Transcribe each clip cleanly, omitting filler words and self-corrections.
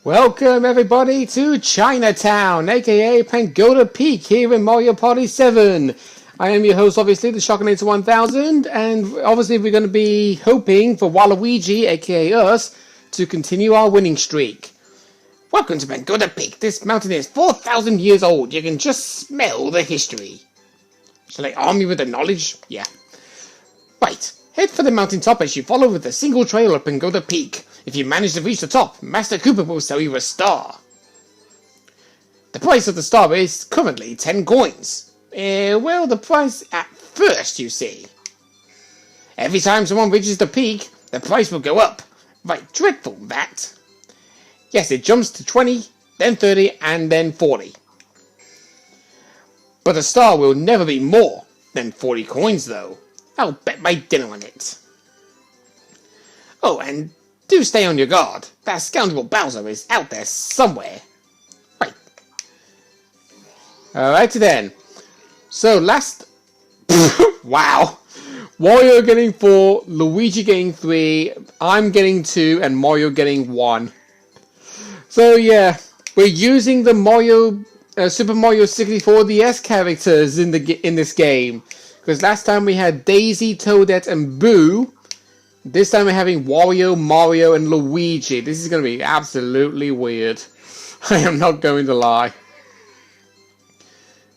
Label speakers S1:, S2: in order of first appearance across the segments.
S1: Welcome everybody to Chinatown, aka Pagoda Peak here in Mario Party 7. I am your host, obviously, the Shockinator 1000, and obviously we're going to be hoping for Waluigi, aka us, to continue our winning streak. Welcome to Pagoda Peak. This mountain is 4,000 years old. You can just smell the history. Shall I arm you with the knowledge? Yeah. Right. Head for the mountaintop as you follow with a single trail up Pagoda Peak. If you manage to reach the top, Master Koopa will sell you a star. The price of the star is currently 10 coins. Well, the price at first, you see. Every time someone reaches the peak, the price will go up. Right, dreadful, that. Yes, it jumps to 20, then 30, and then 40. But a star will never be more than 40 coins, though. I'll bet my dinner on it. Oh, and do stay on your guard. That scoundrel Bowser is out there somewhere. Right. Alrighty then. So last... wow. Wario getting 4, Luigi getting 3, I'm getting 2, and Mario getting 1. So yeah, we're using the Mario... Super Mario 64 DS characters in this game. Because last time we had Daisy, Toadette, and Boo. This time we're having Wario, Mario, and Luigi. This is going to be absolutely weird. I am not going to lie.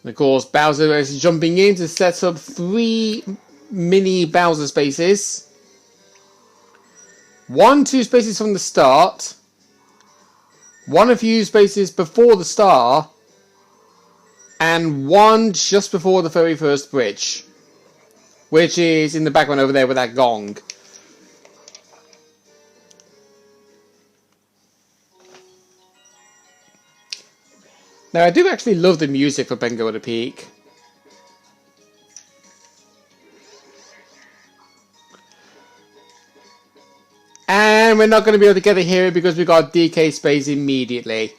S1: And of course, Bowser is jumping in to set up 3 mini Bowser spaces. 2 spaces from the start. 1 a few spaces before the star. And 1 just before the very first bridge. Which is in the background over there with that gong. Now, I do actually love the music for Pagoda Peak. And we're not going to be able to get it here because we got DK space immediately.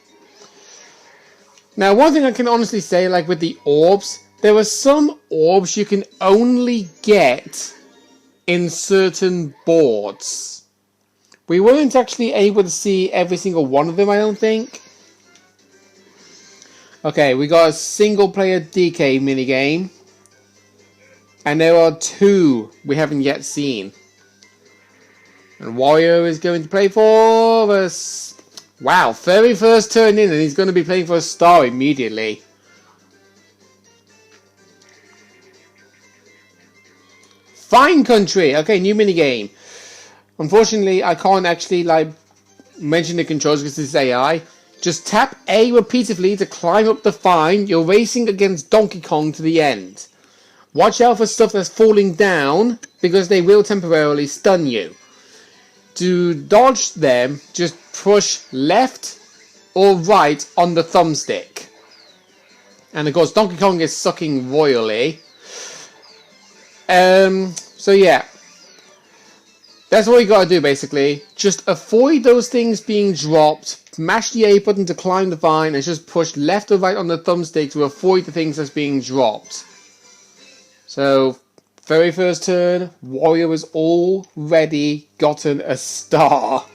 S1: Now, one thing I can honestly say, like with the orbs, there are some orbs you can only get in certain boards. We weren't actually able to see every single one of them, I don't think. Okay, we got a single player DK minigame. And there are 2 we haven't yet seen. And Wario is going to play for us. Wow, very first turn in and he's going to be playing for a star immediately. Fine Country. Okay, new minigame. Unfortunately, I can't actually mention the controls because this is AI. Just tap A repeatedly to climb up the vine. You're racing against Donkey Kong to the end. Watch out for stuff that's falling down because they will temporarily stun you. To dodge them, just push left or right on the thumbstick. And of course, Donkey Kong is sucking royally. So yeah. That's all you gotta do basically. Just avoid those things being dropped. Mash the A button to climb the vine and just push left or right on the thumbstick to avoid the things that's being dropped. So, very first turn, Wario has already gotten a star.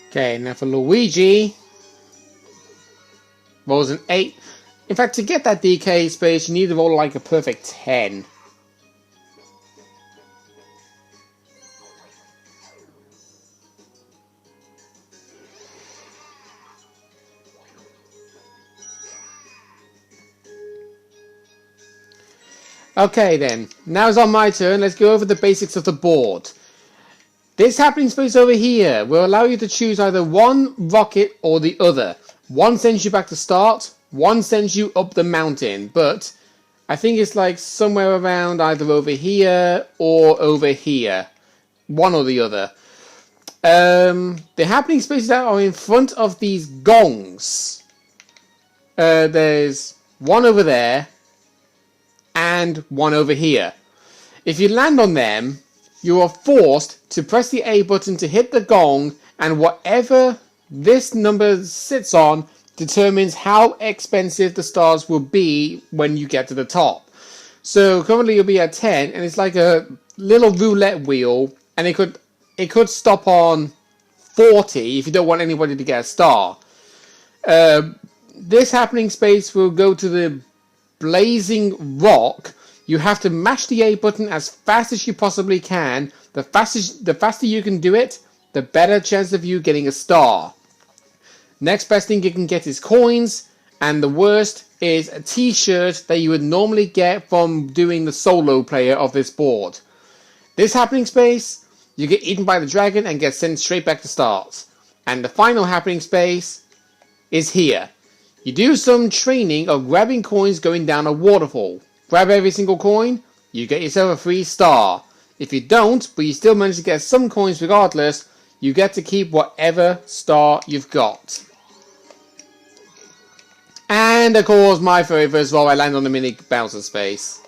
S1: Okay, now for Luigi, rolls an 8. In fact, to get that DK space, you need to roll like a perfect 10. Okay then, now it's on my turn. Let's go over the basics of the board. This happening space over here will allow you to choose either one rocket or the other. One sends you back to start, one sends you up the mountain, but I think it's like somewhere around either over here or over here. One or the other. The happening spaces that are in front of these gongs. There's one over there and one over here. If you land on them, you are forced to press the A button to hit the gong, and whatever this number sits on determines how expensive the stars will be when you get to the top. So currently you'll be at 10, and it's like a little roulette wheel, and it could stop on 40 if you don't want anybody to get a star. This happening space will go to the blazing rock. You have to mash the A button as fast as you possibly can. The faster you can do it, the better chance of you getting a star. Next best thing you can get is coins, and the worst is a t-shirt that you would normally get from doing the solo player of this board. This happening space, you get eaten by the dragon and get sent straight back to start. And the final happening space is here. You do some training of grabbing coins going down a waterfall. Grab every single coin, you get yourself a free star. If you don't, but you still manage to get some coins regardless, you get to keep whatever star you've got. And of course, my very first roll, I land on the mini Bowser space.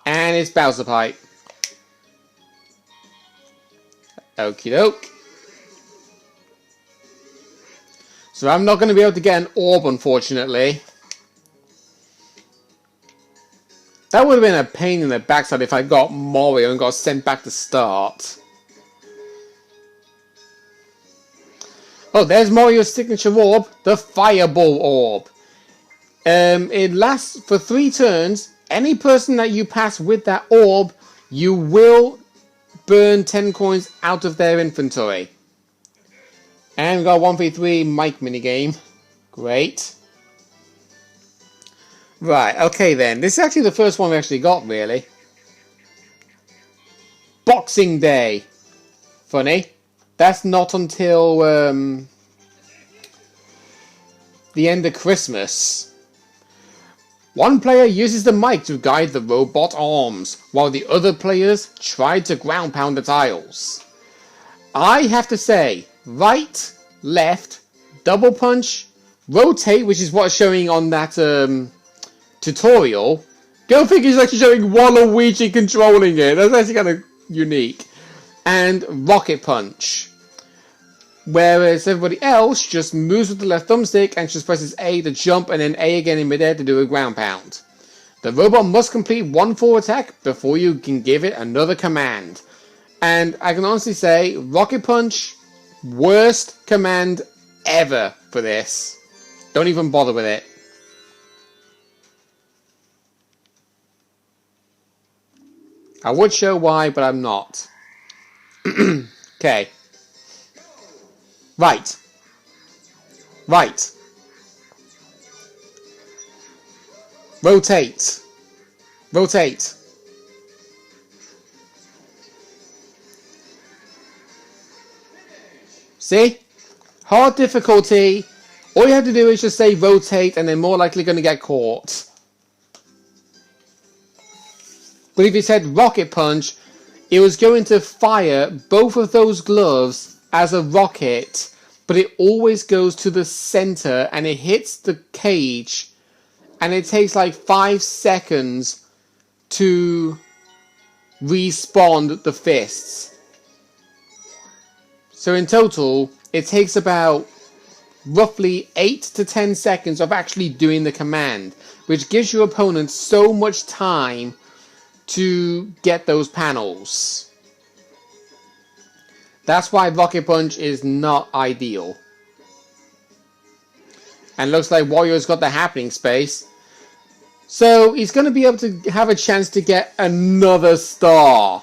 S1: And it's Bowser Pipe. Okie doke. So I'm not going to be able to get an orb, unfortunately. That would have been a pain in the backside if I got Mario and got sent back to start. Oh, there's Mario's signature orb, the Fireball Orb. It lasts for 3 turns. Any person that you pass with that orb, you will burn 10 coins out of their inventory. And we've got a 1v3 mic minigame. Great. Right, okay then. This is actually the first one we actually got, really. Boxing Day. Funny. That's not until the end of Christmas. One player uses the mic to guide the robot arms, while the other players try to ground pound the tiles. I have to say, right, left, double punch, rotate, which is what's showing on that tutorial. Go figure, it's actually showing Waluigi controlling it. That's actually kind of unique. And rocket punch. Whereas everybody else just moves with the left thumbstick and just presses A to jump and then A again in midair to do a ground pound. The robot must complete one full attack before you can give it another command. And I can honestly say, rocket punch, worst command ever for this. Don't even bother with it. I would show why, but I'm not. Okay. Right. Right. Rotate. Rotate. See? Hard difficulty. All you have to do is just say rotate and they're more likely going to get caught. But if you said rocket punch, it was going to fire both of those gloves as a rocket, but it always goes to the center and it hits the cage and it takes like 5 seconds to respawn the fists. So in total, it takes about roughly 8 to 10 seconds of actually doing the command, which gives your opponent so much time to get those panels. That's why Rocket Punch is not ideal. And looks like Wario's got the happening space. So he's going to be able to have a chance to get another star.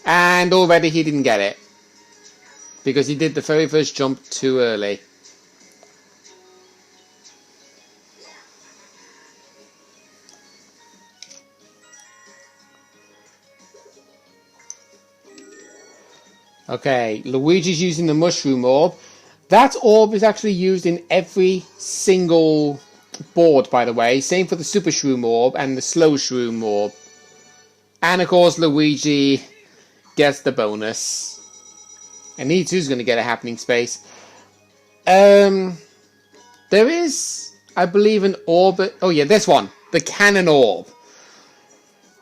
S1: And already he didn't get it. Because he did the very first jump too early. Okay, Luigi's using the mushroom orb. That orb is actually used in every single board, by the way. Same for the super shroom orb and the slow shroom orb. And of course, Luigi gets the bonus. And E2 is going to get a happening space. There is, I believe, an orb. Oh yeah, this one. The cannon orb.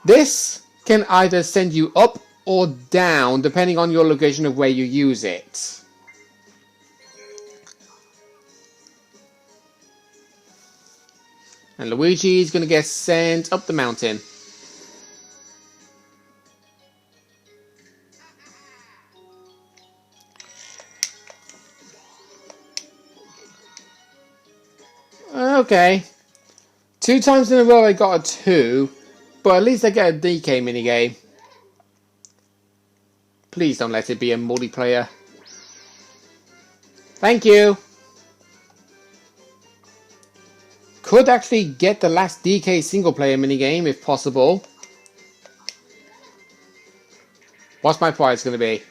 S1: This can either send you up or down, depending on your location of where you use it. And Luigi is going to get sent up the mountain. Okay. 2 times in a row I got a 2, but at least I get a DK minigame. Please don't let it be a multiplayer. Thank you. Could actually get the last DK single player minigame if possible. What's my prize going to be?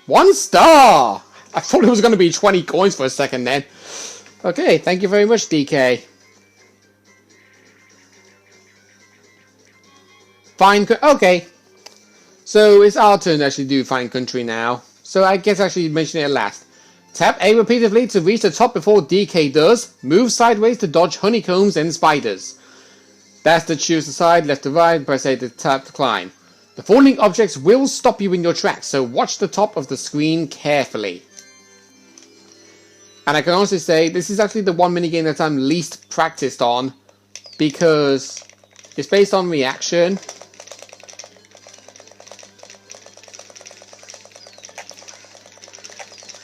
S1: 1 star! I thought it was going to be 20 coins for a second then. Okay, thank you very much, DK. Fine. Okay. So it's our turn to actually do Fine Country now. So I guess I should mention it last. Tap A repeatedly to reach the top before DK does. Move sideways to dodge honeycombs and spiders. That's to choose the side, left to right, press A to tap to climb. The falling objects will stop you in your tracks, so watch the top of the screen carefully. And I can honestly say, this is actually the one minigame that I'm least practiced on, because it's based on reaction.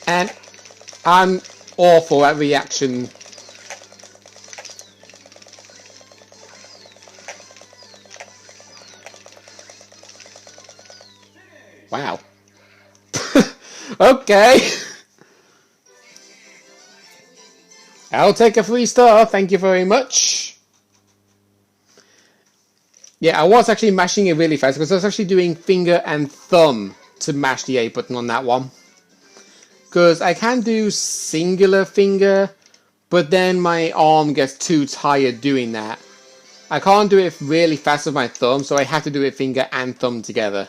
S1: And I'm awful at reaction. Wow. Okay. I'll take a 3 star, thank you very much. Yeah, I was actually mashing it really fast because I was actually doing finger and thumb to mash the A button on that one. Because I can do singular finger, but then my arm gets too tired doing that. I can't do it really fast with my thumb, so I have to do it finger and thumb together.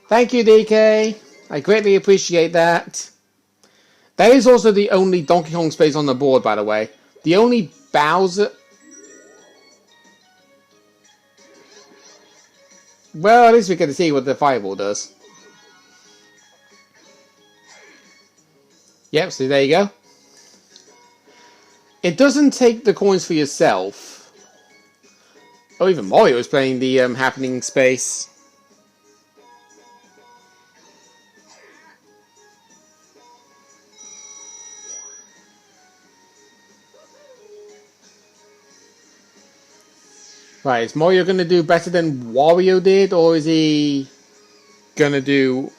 S1: Thank you, DK. I greatly appreciate that. That is also the only Donkey Kong space on the board, by the way. The only Bowser... Well, at least we get to see what the fireball does. Yep, so there you go. It doesn't take the coins for yourself. Oh, even Mario is playing the happening space. Right, is Mario going to do better than Wario did, or is he going to do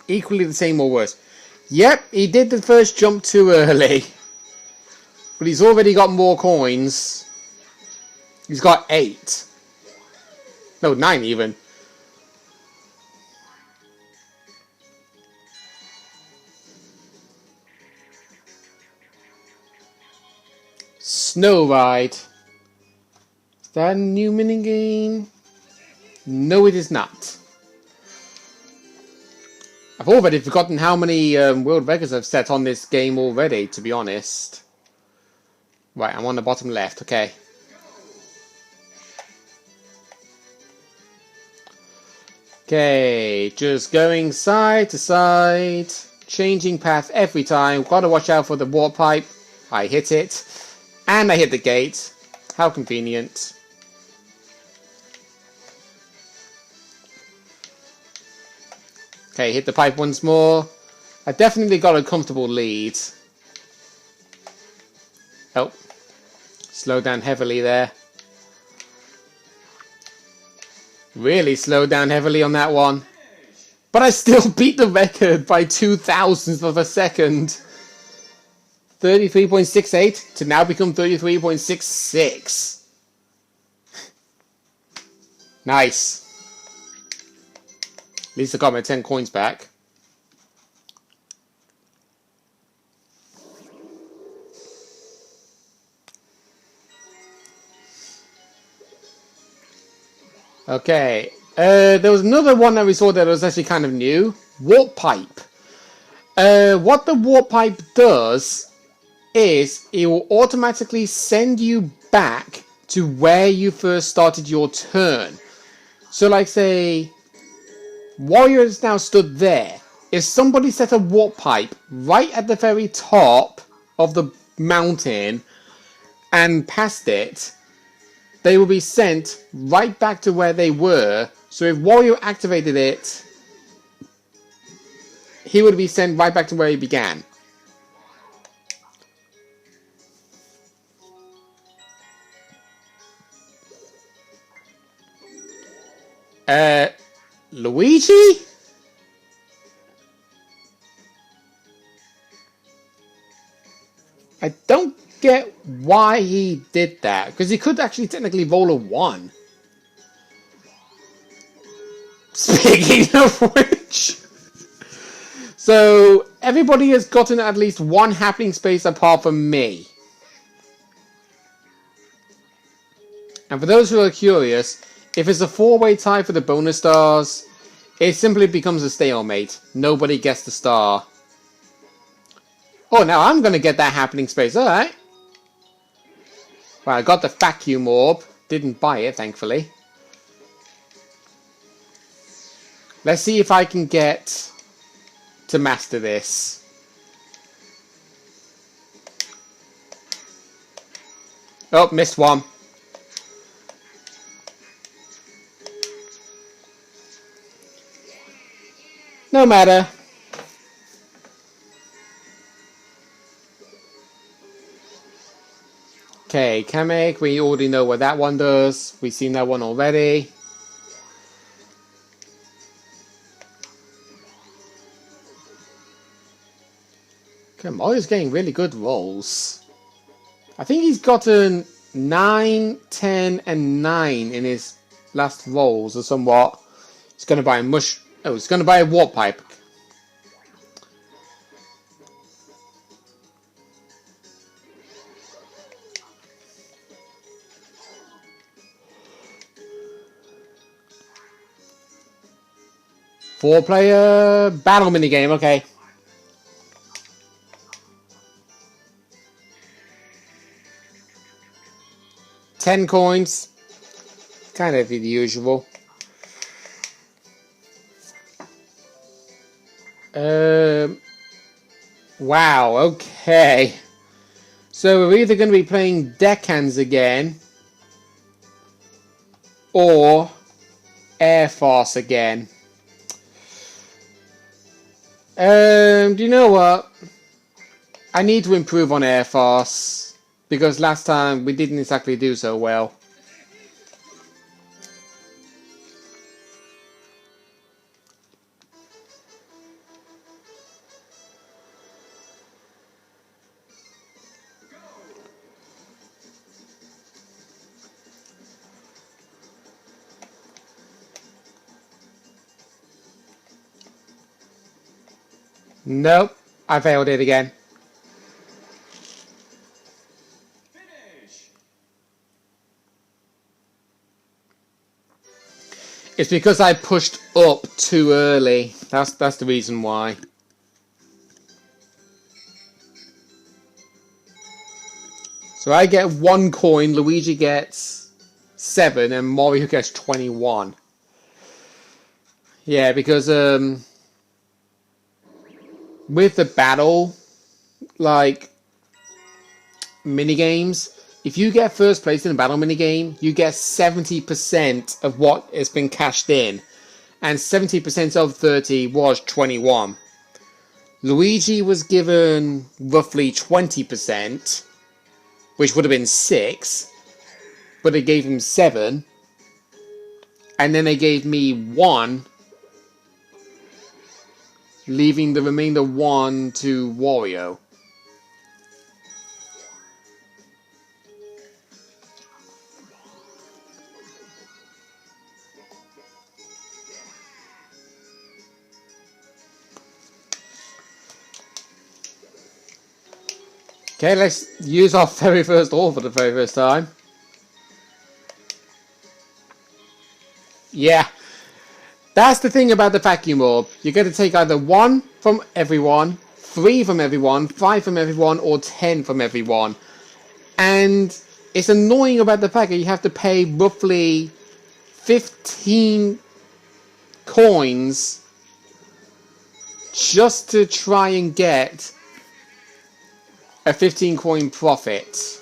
S1: equally the same or worse? Yep, he did the first jump too early. But he's already got more coins. He's got 8. No, 9 even. Snow Ride. Is that a new minigame? No, it is not. I've already forgotten how many world records I've set on this game already, to be honest. Right, I'm on the bottom left, okay. Okay, just going side to side, changing path every time. Gotta watch out for the warp pipe. I hit it. And I hit the gate. How convenient. Okay, hit the pipe once more. I definitely got a comfortable lead. Oh. Slow down heavily there. Really slowed down heavily on that one. But I still beat the record by 0.002 of a second. 33.68 to now become 33.66. Nice. At least I got my 10 coins back. Okay, There was another one that we saw that was actually kind of new. Warp pipe. What the warp pipe does is it will automatically send you back to where you first started your turn. So like say, Warrior is now stood there. If somebody set a warp pipe right at the very top of the mountain and past it, they will be sent right back to where they were. So if Warrior activated it, he would be sent right back to where he began. Luigi? I don't get why he did that, because he could actually technically roll a 1. Speaking of which, so everybody has gotten at least one happening space apart from me. And for those who are curious, if it's a 4-way tie for the bonus stars, it simply becomes a stalemate. Nobody gets the star. Oh, now I'm going to get that happening space. Alright. Well, I got the vacuum orb. Didn't buy it, thankfully. Let's see if I can get to master this. Oh, missed one. No matter. Okay, Kamek, we already know what that one does. We've seen that one already. Okay, Mario's getting really good rolls. I think he's gotten 9, 10, and 9 in his last rolls or somewhat. He's going to buy a Oh, he's going to buy a warp pipe. Four-player battle minigame, okay. $10 coins. Kind of the usual. Wow, okay. So we're either going to be playing Deckhands again or Air Force again. Do you know what? I need to improve on Air Force because last time we didn't exactly do so well. Nope, I failed it again. Finish. It's because I pushed up too early. That's the reason why. So I get 1 coin, Luigi gets 7, and Mario gets 21. Yeah, because with the battle, like, minigames, if you get first place in a battle minigame, you get 70% of what has been cashed in. And 70% of 30 was 21. Luigi was given roughly 20%, which would have been 6, but they gave him 7. And then they gave me 1, leaving the remainder 1 to Wario. Okay, let's use our very first ore for the very first time. Yeah, That's the thing about the vacuum orb. You get to take either 1 from everyone, 3 from everyone, 5 from everyone, or 10 from everyone. And it's annoying about the fact that you have to pay roughly 15 coins just to try and get a 15 coin profit.